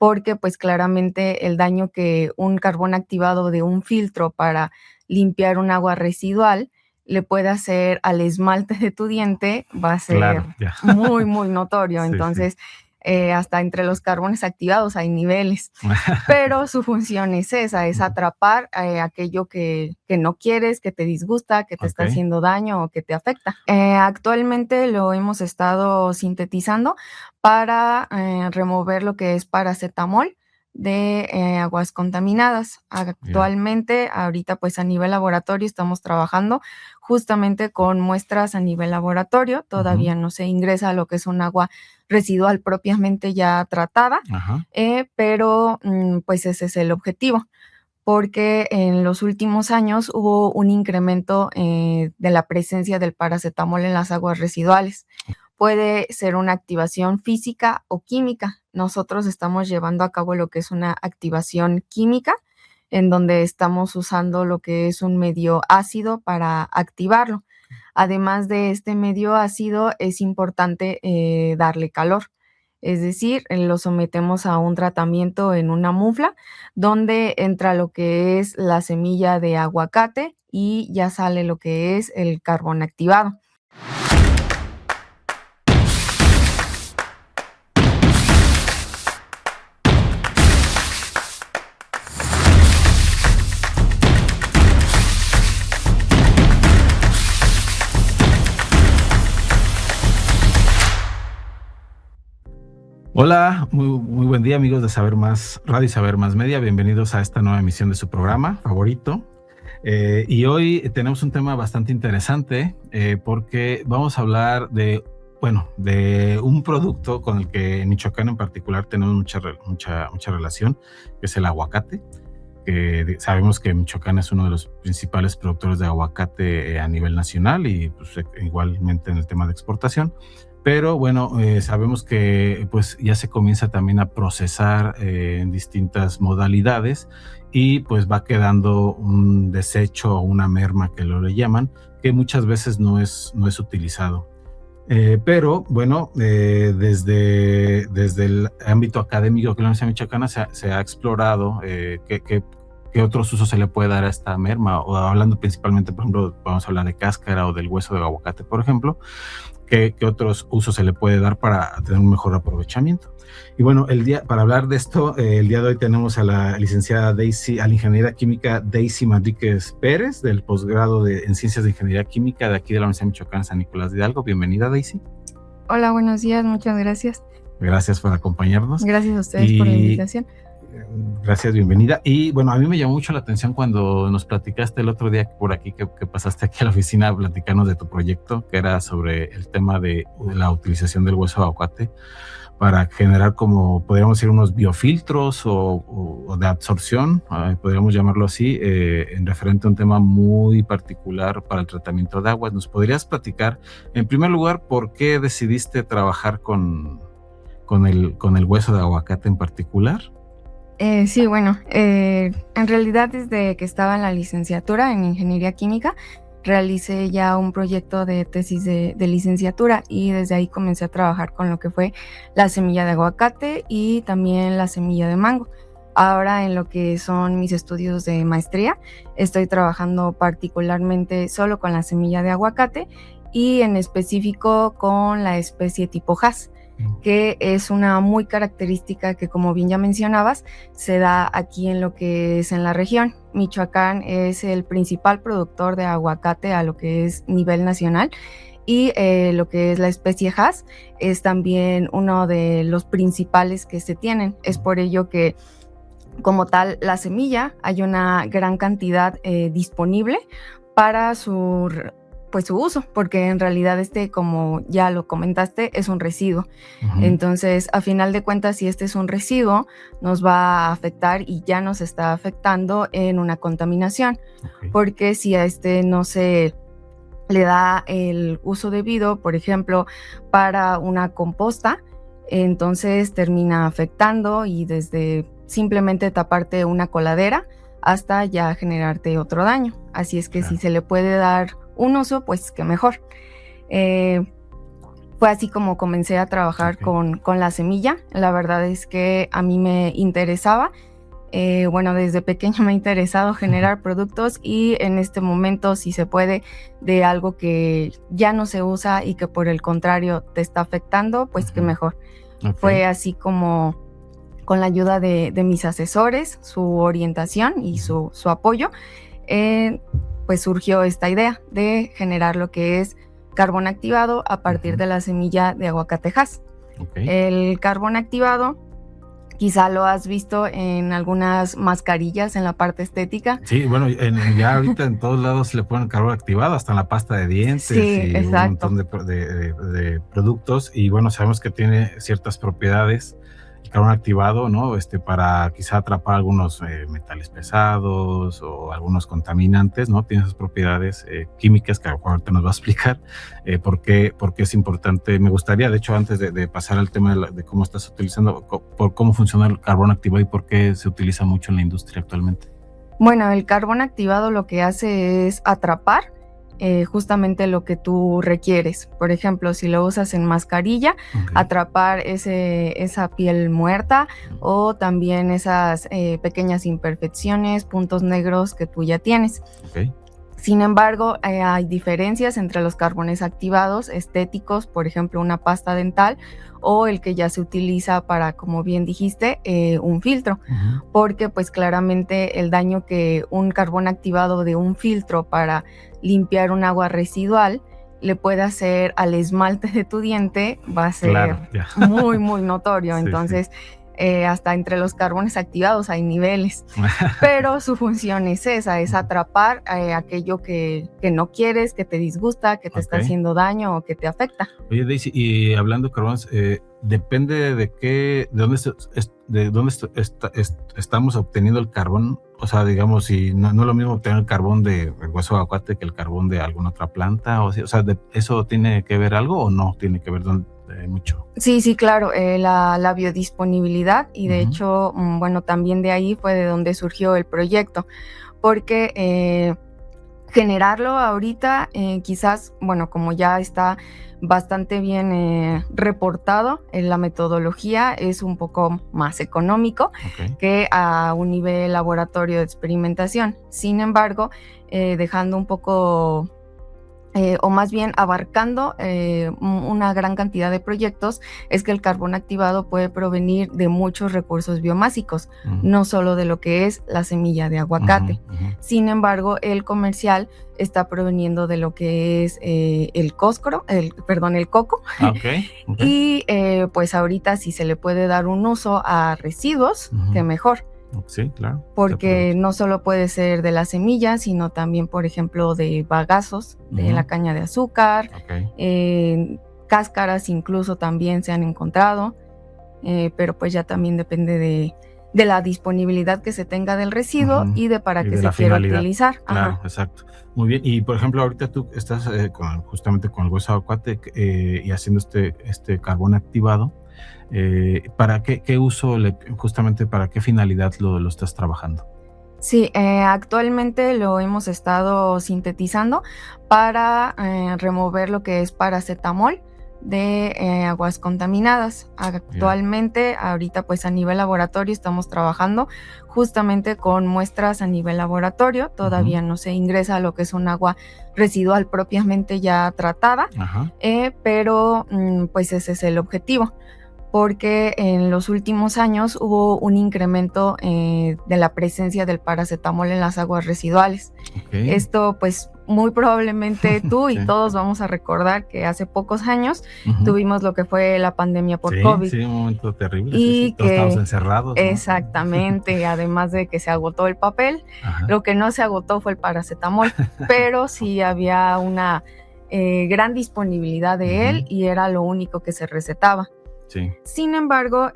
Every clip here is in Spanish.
porque pues claramente el daño que un carbón activado de un filtro para limpiar un agua residual le puede hacer al esmalte de tu diente va a ser Claro, ya. muy, muy notorio. Sí, sí. Entonces, hasta entre los carbones activados hay niveles, pero su función es esa, es atrapar aquello que no quieres, que te disgusta, que te está Okey. haciendo daño o que te afecta. Actualmente lo hemos estado sintetizando para remover lo que es paracetamol de aguas contaminadas. Ya. Actualmente, ahorita pues a nivel laboratorio estamos trabajando justamente con muestras a nivel laboratorio. Ujú. Todavía no se ingresa a lo que es un agua residual propiamente ya tratada, Ajá. pero pues ese es el objetivo, porque en los últimos años hubo un incremento de la presencia del paracetamol en las aguas residuales. Puede ser una activación física o química. Nosotros estamos llevando a cabo lo que es una activación química, en donde estamos usando lo que es un medio ácido para activarlo. Además de este medio ácido, es importante darle calor. Es decir, lo sometemos a un tratamiento en una mufla donde entra lo que es la semilla de aguacate y ya sale lo que es el carbón activado. Hola, muy buen día, amigos de Saber Más Radio y Saber Más Media. Bienvenidos a esta nueva emisión de su programa favorito. Y hoy tenemos un tema bastante interesante porque vamos a hablar de un producto con el que en Michoacán en particular tenemos mucha relación, que es el aguacate. Sabemos que Michoacán es uno de los principales productores de aguacate a nivel nacional y pues, igualmente en el tema de exportación. Pero bueno, sabemos que pues ya se comienza también a procesar en distintas modalidades y pues va quedando un desecho o una merma que lo le llaman, que muchas veces no es utilizado. Pero bueno, desde el ámbito académico que la Universidad Michoacana se ha explorado qué otros usos se le puede dar a esta merma, o hablando principalmente, por ejemplo, vamos a hablar de cáscara o del hueso de aguacate, por ejemplo, qué otros usos se le puede dar para tener un mejor aprovechamiento. Y bueno, para hablar de esto, el día de hoy tenemos a la licenciada a la ingeniera química Daisy Manríquez Pérez, del posgrado en Ciencias de Ingeniería Química de aquí de la Universidad Michoacana San Nicolás de Hidalgo. Bienvenida, Daisy. Hola, buenos días, muchas gracias. Gracias por acompañarnos. Gracias a ustedes por la invitación. Gracias, bienvenida. Y bueno, a mí me llamó mucho la atención cuando nos platicaste el otro día por aquí, que pasaste aquí a la oficina a platicarnos de tu proyecto, que era sobre el tema de la utilización del hueso de aguacate para generar, como podríamos decir, unos biofiltros o de absorción, podríamos llamarlo así, en referente a un tema muy particular para el tratamiento de aguas. ¿Nos podrías platicar, en primer lugar, por qué decidiste trabajar con el hueso de aguacate en particular? Sí, bueno, en realidad desde que estaba en la licenciatura en Ingeniería Química, realicé ya un proyecto de tesis de licenciatura y desde ahí comencé a trabajar con lo que fue la semilla de aguacate y también la semilla de mango. Ahora en lo que son mis estudios de maestría, estoy trabajando particularmente solo con la semilla de aguacate y en específico con la especie tipo Hass, que es una muy característica que, como bien ya mencionabas, se da aquí en lo que es en la región. Michoacán es el principal productor de aguacate a lo que es nivel nacional y lo que es la especie Hass es también uno de los principales que se tienen. Es por ello que, como tal, la semilla hay una gran cantidad disponible para su uso, porque en realidad como ya lo comentaste, es un residuo. Entonces, a final de cuentas, si este es un residuo, nos va a afectar y ya nos está afectando en una contaminación, porque si a no se le da el uso debido, por ejemplo, para una composta, entonces termina afectando y desde simplemente taparte una coladera hasta ya generarte otro daño. Así es que si se le puede dar un uso, pues que mejor. fue así como comencé a trabajar con la semilla. La verdad es que a mí me interesaba. Bueno, desde pequeño me ha interesado generar productos y en este momento, si se puede, de algo que ya no se usa y que por el contrario te está afectando, pues qué mejor. Fue así como con la ayuda de mis asesores, su orientación y su apoyo, pues surgió esta idea de generar lo que es carbón activado a partir de la semilla de aguacatejas. El carbón activado, quizá lo has visto en algunas mascarillas en la parte estética. Sí, bueno, ya ahorita en todos lados le ponen carbón activado, hasta en la pasta de dientes, sí, y exacto. Un montón de productos. Y bueno, sabemos que tiene ciertas propiedades el carbón activado, ¿no? Para quizá atrapar algunos metales pesados o algunos contaminantes, ¿no? Tiene esas propiedades químicas que ahorita nos va a explicar por qué es importante. Me gustaría, de hecho, antes de pasar al tema de cómo estás utilizando, por cómo funciona el carbón activado y por qué se utiliza mucho en la industria actualmente. Bueno, el carbón activado lo que hace es atrapar justamente lo que tú requieres. Por ejemplo, si lo usas en mascarilla, atrapar esa piel muerta o también esas pequeñas imperfecciones, puntos negros que tú ya tienes. Sin embargo, hay diferencias entre los carbones activados estéticos, por ejemplo, una pasta dental, o el que ya se utiliza para, como bien dijiste, un filtro, porque pues claramente el daño que un carbón activado de un filtro para limpiar un agua residual le puede hacer al esmalte de tu diente va a ser muy, muy notorio. Entonces, hasta entre los carbones activados hay niveles, pero su función es esa, es atrapar aquello que no quieres, que te disgusta, que te está haciendo daño o que te afecta. Oye, Daisy, y hablando de carbones, depende de dónde estamos obteniendo el carbón. O sea, digamos, si no es lo mismo obtener el carbón de hueso de aguacate que el carbón de alguna otra planta, o sea, ¿eso tiene que ver algo o no tiene que ver mucho? Sí, claro, la biodisponibilidad y de hecho, bueno, también de ahí fue de donde surgió el proyecto, porque generarlo ahorita quizás, bueno, como ya está bastante bien reportado en la metodología, es un poco más económico que a un nivel laboratorio de experimentación. Sin embargo, dejando un poco o más bien abarcando una gran cantidad de proyectos, es que el carbón activado puede provenir de muchos recursos biomásicos, no solo de lo que es la semilla de aguacate. Sin embargo, el comercial está proveniendo de lo que es el coco. Y pues ahorita si se le puede dar un uso a residuos, que mejor. Sí, claro. Porque no solo puede ser de la semilla, sino también, por ejemplo, de bagazos de la caña de azúcar, cáscaras incluso también se han encontrado, pero pues ya también depende de la disponibilidad que se tenga del residuo y de para qué se quiere utilizar. Claro, exacto. Muy bien. Y por ejemplo, ahorita tú estás justamente con el hueso de aguacate y haciendo este carbón activado. ¿Para qué uso, justamente para qué finalidad lo estás trabajando? Sí, actualmente lo hemos estado sintetizando para remover lo que es paracetamol de aguas contaminadas. Actualmente, ahorita pues a nivel laboratorio estamos trabajando justamente con muestras a nivel laboratorio. Todavía no se ingresa a lo que es un agua residual propiamente ya tratada, pero pues ese es el objetivo, porque en los últimos años hubo un incremento de la presencia del paracetamol en las aguas residuales. Esto pues muy probablemente tú y todos vamos a recordar que hace pocos años tuvimos lo que fue la pandemia por COVID. Sí, un momento terrible, y todos estábamos encerrados, ¿no? Exactamente, además de que se agotó el papel, lo que no se agotó fue el paracetamol, pero sí había una gran disponibilidad de él y era lo único que se recetaba. Sin embargo,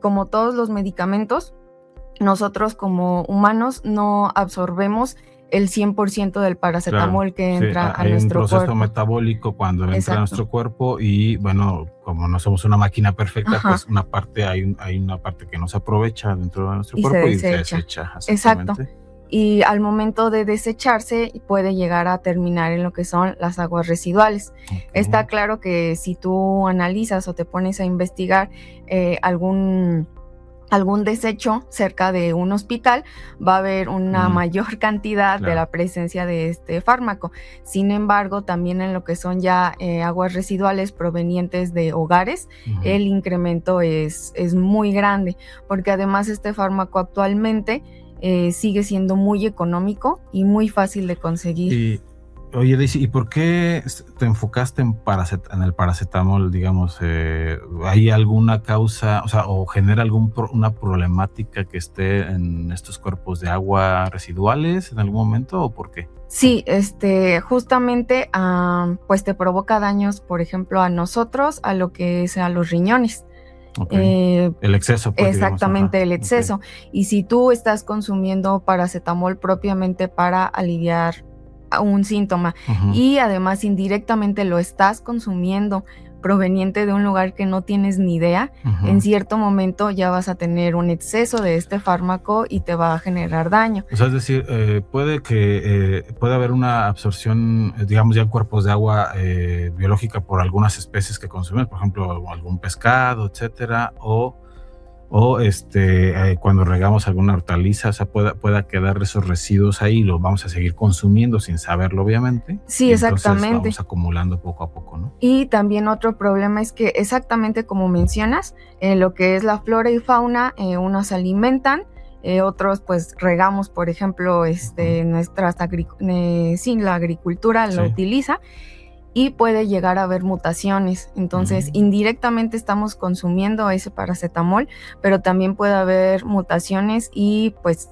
como todos los medicamentos, nosotros como humanos no absorbemos el 100% del paracetamol que entra a nuestro cuerpo. Hay un proceso metabólico cuando entra a nuestro cuerpo y bueno, como no somos una máquina perfecta, pues hay una parte que no se aprovecha dentro de nuestro cuerpo y se desecha. Exacto. y al momento de desecharse puede llegar a terminar en lo que son las aguas residuales. Está claro que si tú analizas o te pones a investigar algún desecho cerca de un hospital, va a haber una mayor cantidad de la presencia de este fármaco. Sin embargo, también en lo que son ya aguas residuales provenientes de hogares, el incremento es muy grande, porque además este fármaco actualmente sigue siendo muy económico y muy fácil de conseguir. Oye, Daisy, ¿y por qué te enfocaste en el paracetamol, digamos? ¿Hay alguna causa, o genera una problemática que esté en estos cuerpos de agua residuales en algún momento, o por qué? Sí, justamente, pues te provoca daños, por ejemplo, a nosotros, a lo que es a los riñones. El exceso, pues, exactamente, digamos, el exceso. Y si tú estás consumiendo paracetamol propiamente para aliviar un síntoma y además indirectamente lo estás consumiendo proveniente de un lugar que no tienes ni idea, en cierto momento ya vas a tener un exceso de este fármaco y te va a generar daño. O sea, es decir, puede haber una absorción, digamos, ya en cuerpos de agua biológica por algunas especies que consumen, por ejemplo, algún pescado, etcétera, o cuando regamos alguna hortaliza, o sea, pueda quedar esos residuos ahí y los vamos a seguir consumiendo sin saberlo, obviamente. Sí, exactamente. Entonces vamos acumulando poco a poco, ¿no? Y también otro problema es que, exactamente como mencionas, lo que es la flora y fauna, unos se alimentan, otros pues regamos, por ejemplo, la agricultura lo utiliza, y puede llegar a haber mutaciones. Entonces, indirectamente estamos consumiendo ese paracetamol, pero también puede haber mutaciones y pues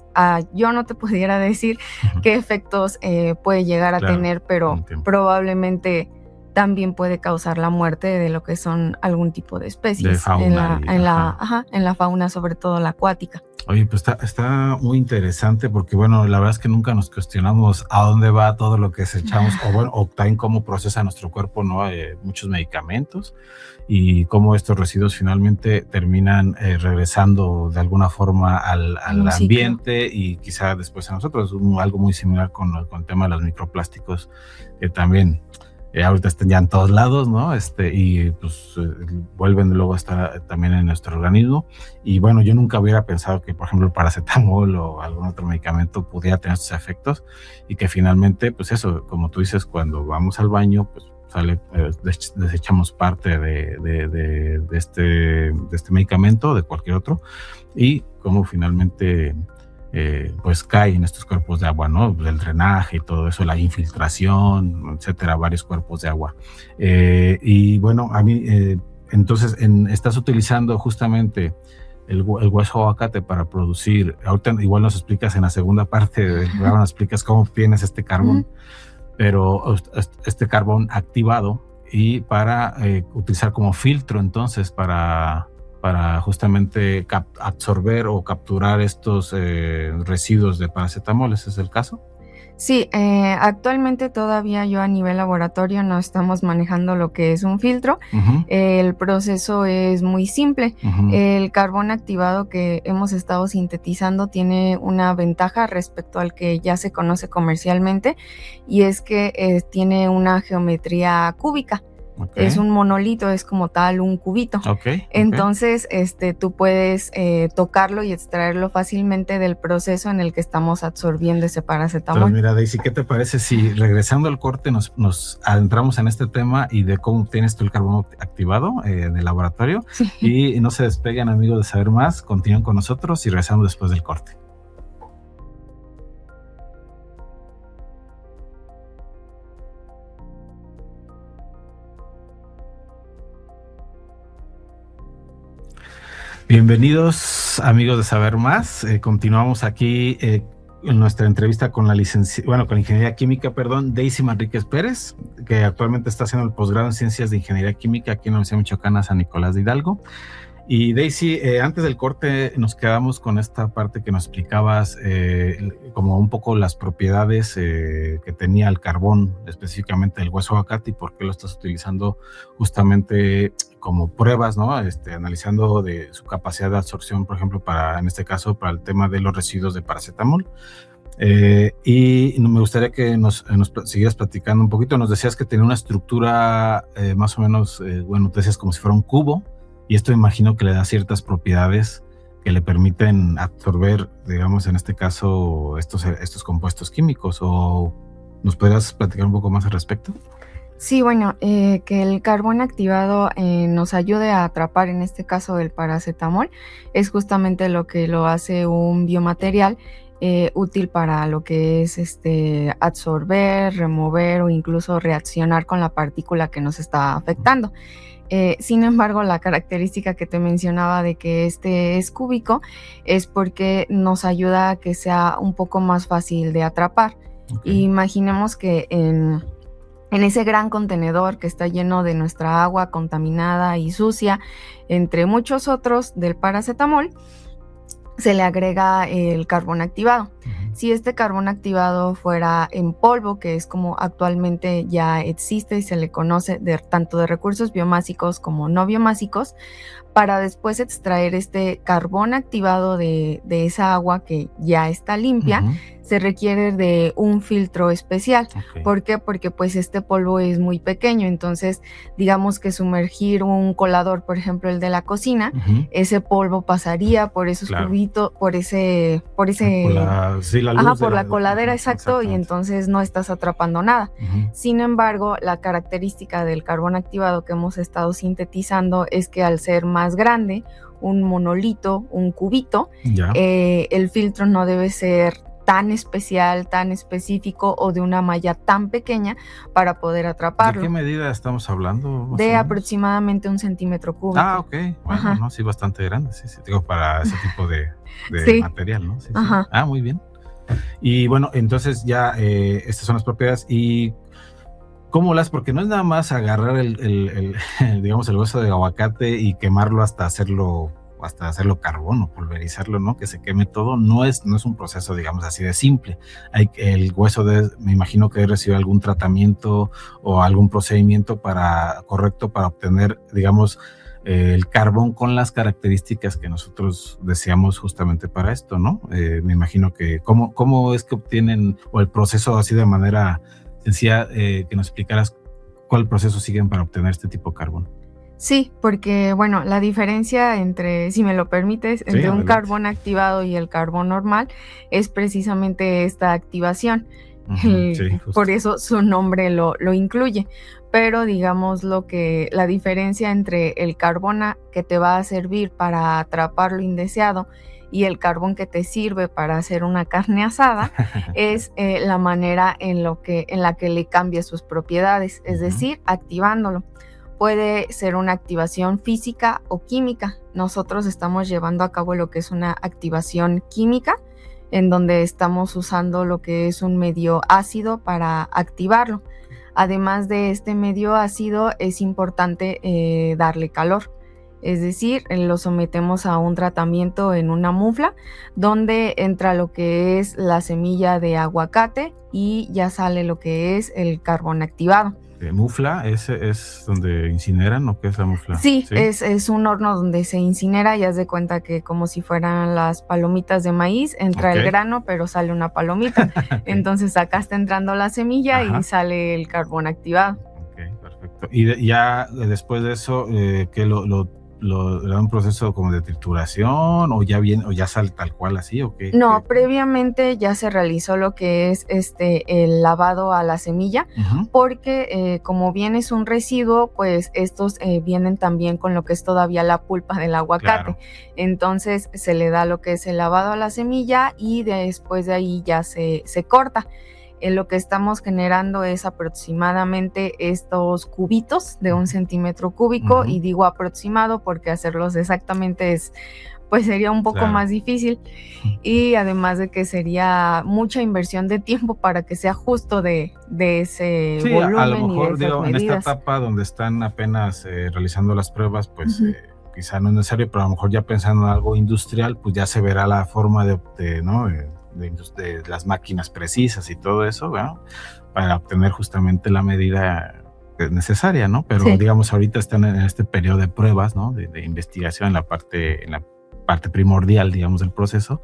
yo no te pudiera decir qué efectos puede llegar a tener, pero probablemente también puede causar la muerte de lo que son algún tipo de especies de fauna en la fauna, sobre todo la acuática. Oye, pues está muy interesante porque, bueno, la verdad es que nunca nos cuestionamos a dónde va todo lo que desechamos o también cómo procesa nuestro cuerpo, ¿no? Muchos medicamentos y cómo estos residuos finalmente terminan regresando de alguna forma al ambiente y quizá después a nosotros. Algo muy similar con el tema de los microplásticos, que también ahorita están ya en todos lados, ¿no? Y pues vuelven luego a estar también en nuestro organismo. Y bueno, yo nunca hubiera pensado que, por ejemplo, el paracetamol o algún otro medicamento pudiera tener estos efectos y que finalmente, pues eso, como tú dices, cuando vamos al baño, pues desechamos parte de este medicamento, de cualquier otro, y como finalmente pues cae en estos cuerpos de agua, ¿no? El drenaje y todo eso, la infiltración, etcétera, varios cuerpos de agua. Y bueno, a mí, entonces, estás utilizando justamente el hueso de aguacate para producir, ahorita igual nos explicas en la segunda parte del programa, nos explicas cómo obtienes este carbón, pero este carbón activado y para utilizar como filtro entonces para justamente absorber o capturar estos residuos de paracetamol. ¿Ese es el caso? Sí, actualmente todavía yo a nivel laboratorio no estamos manejando lo que es un filtro. El proceso es muy simple. El carbón activado que hemos estado sintetizando tiene una ventaja respecto al que ya se conoce comercialmente, y es que tiene una geometría cúbica. Es un monolito, es como tal un cubito. Entonces, tú puedes tocarlo y extraerlo fácilmente del proceso en el que estamos absorbiendo ese paracetamol. Entonces, mira, Daisy, ¿qué te parece si regresando al corte nos adentramos en este tema y de cómo tienes tú el carbono activado en el laboratorio? Y no se despeguen, amigos de Saber Más, continúen con nosotros y regresamos después del corte. Bienvenidos, amigos de Saber Más. Continuamos aquí en nuestra entrevista con la Ingeniería Química, Daisy Manríquez Pérez, que actualmente está haciendo el posgrado en Ciencias de Ingeniería Química aquí en la Universidad Michoacana San Nicolás de Hidalgo. Y Daisy, antes del corte nos quedamos con esta parte que nos explicabas, como un poco las propiedades que tenía el carbón, específicamente el hueso de aguacate, y por qué lo estás utilizando justamente como pruebas, ¿no? Analizando de su capacidad de absorción, por ejemplo, en este caso, para el tema de los residuos de paracetamol. Y me gustaría que nos siguieras platicando un poquito. Nos decías que tenía una estructura más o menos, bueno, te decías como si fuera un cubo, y esto imagino que le da ciertas propiedades que le permiten absorber, digamos, en este caso, estos compuestos químicos. ¿O nos podrías platicar un poco más al respecto? Sí, bueno, que el carbón activado nos ayude a atrapar, en este caso el paracetamol, es justamente lo que lo hace un biomaterial útil para lo que es absorber, remover o incluso reaccionar con la partícula que nos está afectando. Sin embargo, la característica que te mencionaba de que este es cúbico es porque nos ayuda a que sea un poco más fácil de atrapar. Okay. Imaginemos que en ese gran contenedor que está lleno de nuestra agua contaminada y sucia, entre muchos otros del paracetamol, se le agrega el carbón activado. Si este carbón activado fuera en polvo, que es como actualmente ya existe y se le conoce tanto de recursos biomásicos como no biomásicos, para después extraer este carbón activado de esa agua que ya está limpia, se requiere de un filtro especial. Okay. ¿Por qué? Porque pues este polvo es muy pequeño, entonces digamos que sumergir un colador, por ejemplo el de la cocina, ese polvo pasaría por esos cubitos, por la coladera, exacto, y entonces no estás atrapando nada. Sin embargo, la característica del carbón activado que hemos estado sintetizando es que al ser más grande, un monolito, un cubito, el filtro no debe ser tan especial, tan específico o de una malla tan pequeña para poder atraparlo. ¿De qué medida estamos hablando? De aproximadamente 1 centímetro cúbico. Ah, ok. Bueno, no, sí, bastante grande, sí, digo, para ese tipo de sí. material, ¿no? Sí, sí. Ah, muy bien. Y bueno, entonces ya estas son las propiedades. ¿Y cómo porque no es nada más agarrar digamos, el hueso de aguacate y quemarlo hasta hacerlo carbón o pulverizarlo, ¿no? Que se queme todo, no es un proceso, digamos, así de simple. El hueso me imagino que debe recibir algún tratamiento o algún procedimiento correcto para obtener, digamos, el carbón con las características que nosotros deseamos justamente para esto, ¿no? Me imagino que, ¿cómo es que obtienen, o el proceso así de manera sencilla, que nos explicaras cuál proceso siguen para obtener este tipo de carbón? Sí, porque bueno, la diferencia entre, si me lo permites, entre un carbón activado y el carbón normal es precisamente esta activación. Por eso su nombre lo incluye. Pero digamos la diferencia entre el carbón que te va a servir para atrapar lo indeseado y el carbón que te sirve para hacer una carne asada es la manera en la que le cambia sus propiedades, es decir, activándolo. Puede ser una activación física o química. Nosotros estamos llevando a cabo lo que es una activación química, en donde estamos usando lo que es un medio ácido para activarlo. Además de este medio ácido, es importante darle calor. Es decir, lo sometemos a un tratamiento en una mufla, donde entra lo que es la semilla de aguacate y ya sale lo que es el carbón activado. ¿Mufla? ¿Es donde incineran o qué es la mufla? Sí, es un horno donde se incinera y haz de cuenta que como si fueran las palomitas de maíz, entra el grano, pero sale una palomita. Entonces acá está entrando la semilla y sale el carbón activado. Ok, perfecto. Y ya después de eso, ¿qué le da un proceso como de trituración o ya sale tal cual así o qué? No, previamente ya se realizó lo que es el lavado a la semilla, porque como bien es un residuo, pues estos vienen también con lo que es todavía la pulpa del aguacate. Claro. Entonces se le da lo que es el lavado a la semilla y después de ahí ya se corta. Lo que estamos generando es aproximadamente estos cubitos de 1 centímetro cúbico, y digo aproximado porque hacerlos exactamente pues sería un poco más difícil, y además de que sería mucha inversión de tiempo para que sea justo de ese volumen. A lo mejor, y de esas medidas. En esta etapa donde están apenas realizando las pruebas, pues quizá no es necesario, pero a lo mejor ya pensando en algo industrial, pues ya se verá la forma de las máquinas precisas y todo eso, ¿no? Para obtener justamente la medida necesaria, ¿no? Pero digamos, ahorita están en este periodo de pruebas, ¿no? De investigación en la parte primordial, digamos, del proceso,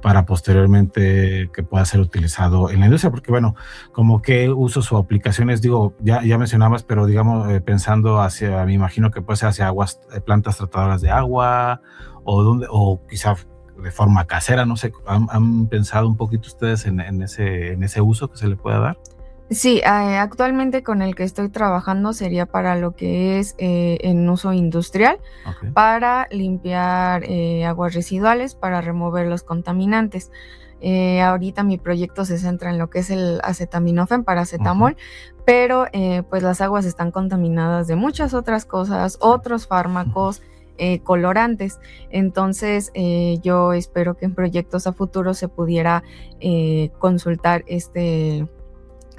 para posteriormente que pueda ser utilizado en la industria, porque bueno, como qué usos o aplicaciones, digo, ya mencionabas, pero digamos, pensando hacia, me imagino que puede ser hacia aguas, plantas tratadoras de agua, o quizá de forma casera, no sé, ¿han pensado un poquito ustedes en ese uso que se le pueda dar? Sí, actualmente con el que estoy trabajando sería para lo que es en uso industrial, Okay. para limpiar aguas residuales, para remover los contaminantes. Ahorita mi proyecto se centra en lo que es el acetaminofén, paracetamol, pero pues las aguas están contaminadas de muchas otras cosas, otros fármacos, colorantes. Entonces yo espero que en proyectos a futuro se pudiera consultar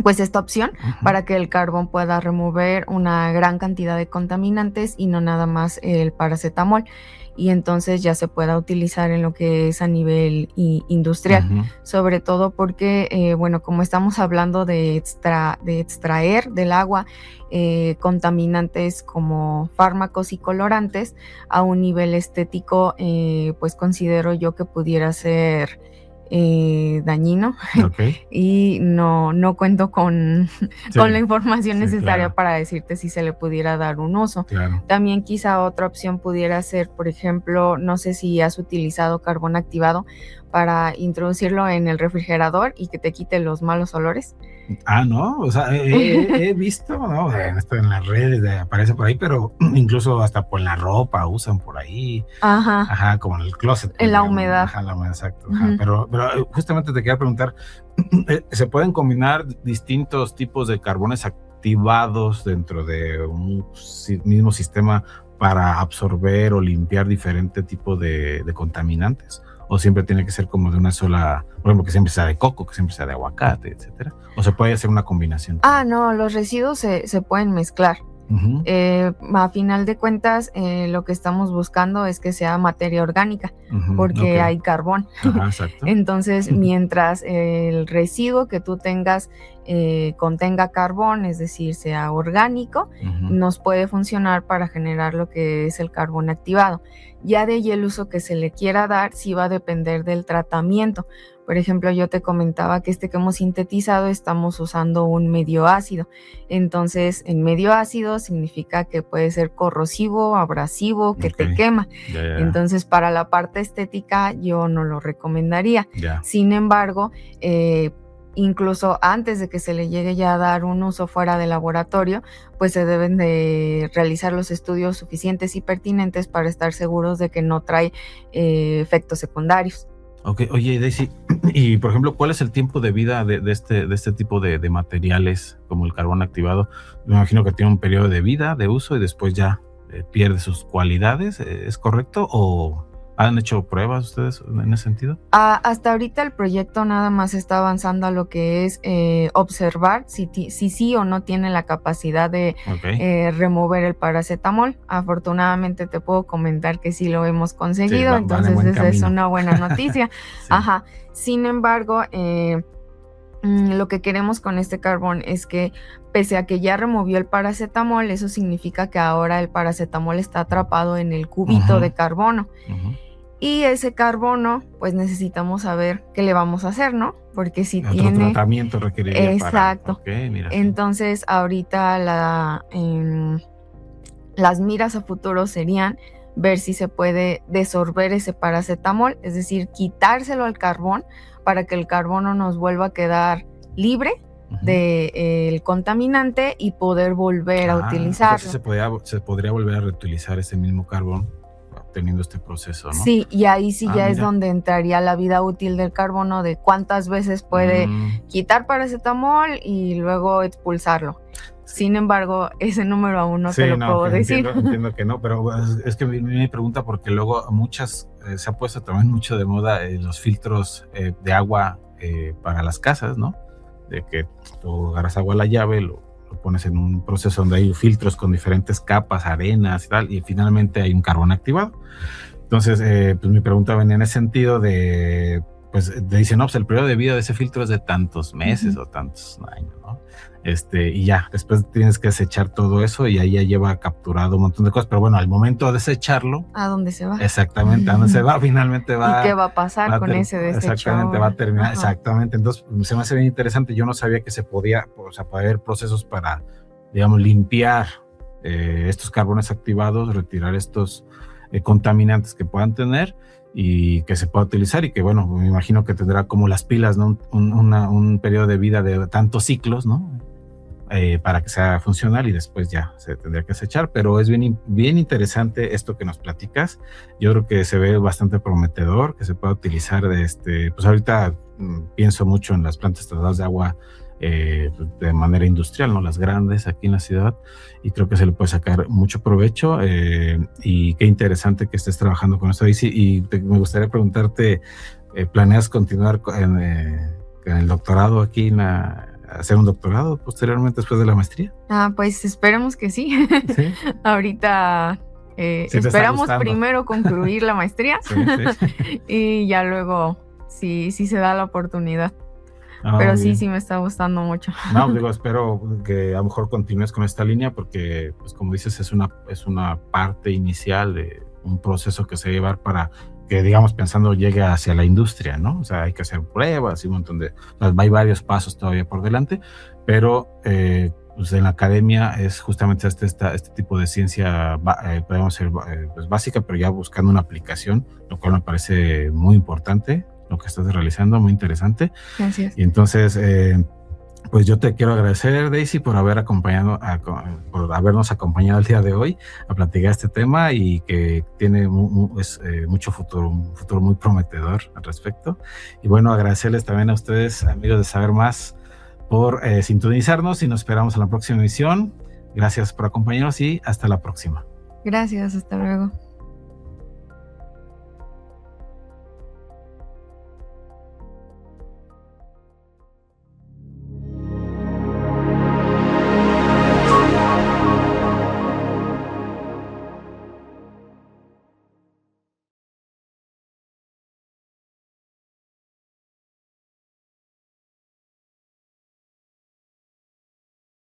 pues esta opción para que el carbón pueda remover una gran cantidad de contaminantes y no nada más el paracetamol, y entonces ya se pueda utilizar en lo que es a nivel industrial, sobre todo porque, bueno, como estamos hablando de extraer del agua contaminantes como fármacos y colorantes a un nivel estético, pues considero yo que pudiera ser dañino. Okay. Y no cuento con la información necesaria, claro, para decirte si se le pudiera dar un uso. claro. También quizá otra opción pudiera ser, por ejemplo, no sé si has utilizado carbón activado para introducirlo en el refrigerador y que te quite los malos olores. No, o sea, he visto, ¿no? En las redes aparece por ahí, pero incluso hasta por la ropa usan por ahí. Ajá. Como en el closet. En la humedad. La humedad, exacto. Pero justamente te quería preguntar, ¿se pueden combinar distintos tipos de carbones activados dentro de un mismo sistema para absorber o limpiar diferente tipo de contaminantes? ¿O siempre tiene que ser como de una sola, por ejemplo, que siempre sea de coco, que siempre sea de aguacate, etcétera? ¿O se puede hacer una combinación? No, los residuos se pueden mezclar. A final de cuentas, lo que estamos buscando es que sea materia orgánica, porque hay carbón. Exacto. Entonces, mientras el residuo que tú tengas contenga carbón, es decir, sea orgánico, nos puede funcionar para generar lo que es el carbón activado. Ya de ahí el uso que se le quiera dar sí va a depender del tratamiento. Por ejemplo, yo te comentaba que que hemos sintetizado estamos usando un medio ácido. Entonces, en medio ácido significa que puede ser corrosivo, abrasivo, que te quema. Entonces, para la parte estética yo no lo recomendaría. Sin embargo, incluso antes de que se le llegue ya a dar un uso fuera de laboratorio, pues se deben de realizar los estudios suficientes y pertinentes para estar seguros de que no trae efectos secundarios. Ok, oye, Daisy, y por ejemplo, ¿cuál es el tiempo de vida de este tipo de materiales como el carbón activado? Me imagino que tiene un periodo de vida, de uso, y después ya pierde sus cualidades, ¿es correcto? ¿O han hecho pruebas ustedes en ese sentido? Hasta ahorita el proyecto nada más está avanzando a lo que es observar si sí o no tiene la capacidad de remover el paracetamol. Afortunadamente te puedo comentar que sí lo hemos conseguido, entonces esa es una buena noticia. Sin embargo, lo que queremos con este carbón es que, pese a que ya removió el paracetamol, eso significa que ahora el paracetamol está atrapado en el cubito de carbono. Y ese carbono, pues necesitamos saber qué le vamos a hacer, ¿no? Porque si otro tiene tratamiento requeriría. Exacto. Mira, entonces, ahorita las miras a futuro serían ver si se puede desorber ese paracetamol, es decir, quitárselo al carbón para que el carbono nos vuelva a quedar libre del contaminante y poder volver a utilizarlo. Se podría volver a reutilizar ese mismo carbón teniendo este proceso, ¿no? Sí, y ahí sí ya es donde entraría la vida útil del carbono, de cuántas veces puede quitar paracetamol y luego expulsarlo. Sin embargo, ese número aún no te lo puedo decir. Entiendo que no, pero es que me pregunta porque luego se ha puesto también mucho de moda los filtros de agua para las casas, ¿no? De que tú agarras agua a la llave, lo pones en un proceso donde hay filtros con diferentes capas, arenas y tal, y finalmente hay un carbón activado. Entonces, pues mi pregunta venía en ese sentido de pues te dicen, no, pues el periodo de vida de ese filtro es de tantos meses o tantos años, ¿no? Y ya, después tienes que desechar todo eso y ahí ya lleva capturado un montón de cosas, pero bueno, al momento de desecharlo, ¿a dónde se va? Exactamente, ¿a dónde se va? Finalmente va. ¿Y qué va a pasar con ese desecho? Exactamente, va a terminar, Ajá. exactamente. Entonces, se me hace bien interesante. Yo no sabía que se podía, o sea, puede haber procesos para, digamos, limpiar estos carbones activados, retirar estos contaminantes que puedan tener y que se pueda utilizar y que, bueno, me imagino que tendrá como las pilas, ¿no? Un periodo de vida de tantos ciclos, ¿no? Para que sea funcional y después ya se tendría que desechar, pero es bien interesante esto que nos platicas. Yo creo que se ve bastante prometedor, que se pueda utilizar pues ahorita pienso mucho en las plantas tratadas de agua de manera industrial, ¿no? Las grandes aquí en la ciudad, y creo que se le puede sacar mucho provecho y qué interesante que estés trabajando con esto, Daisy, y me gustaría preguntarte, ¿planeas continuar en el doctorado aquí hacer un doctorado posteriormente después de la maestría? Pues esperemos que sí. ¿Sí? Ahorita esperamos primero concluir la maestría y ya luego sí se da la oportunidad. Pero sí me está gustando mucho. No, digo, espero que a lo mejor continúes con esta línea porque, pues como dices, es una parte inicial de un proceso que se va a llevar para que, digamos, pensando llegue hacia la industria, ¿no? O sea, hay que hacer pruebas y un montón de... hay varios pasos todavía por delante, pero pues en la academia es justamente este tipo de ciencia, podemos ser pues básica, pero ya buscando una aplicación, lo cual me parece muy importante, lo que estás realizando, muy interesante. Gracias. Y entonces... pues yo te quiero agradecer, Daisy, por por habernos acompañado el día de hoy a platicar este tema y que tiene mucho futuro, un futuro muy prometedor al respecto. Y bueno, agradecerles también a ustedes, amigos de Saber Más, por sintonizarnos y nos esperamos en la próxima emisión. Gracias por acompañarnos y hasta la próxima. Gracias, hasta luego.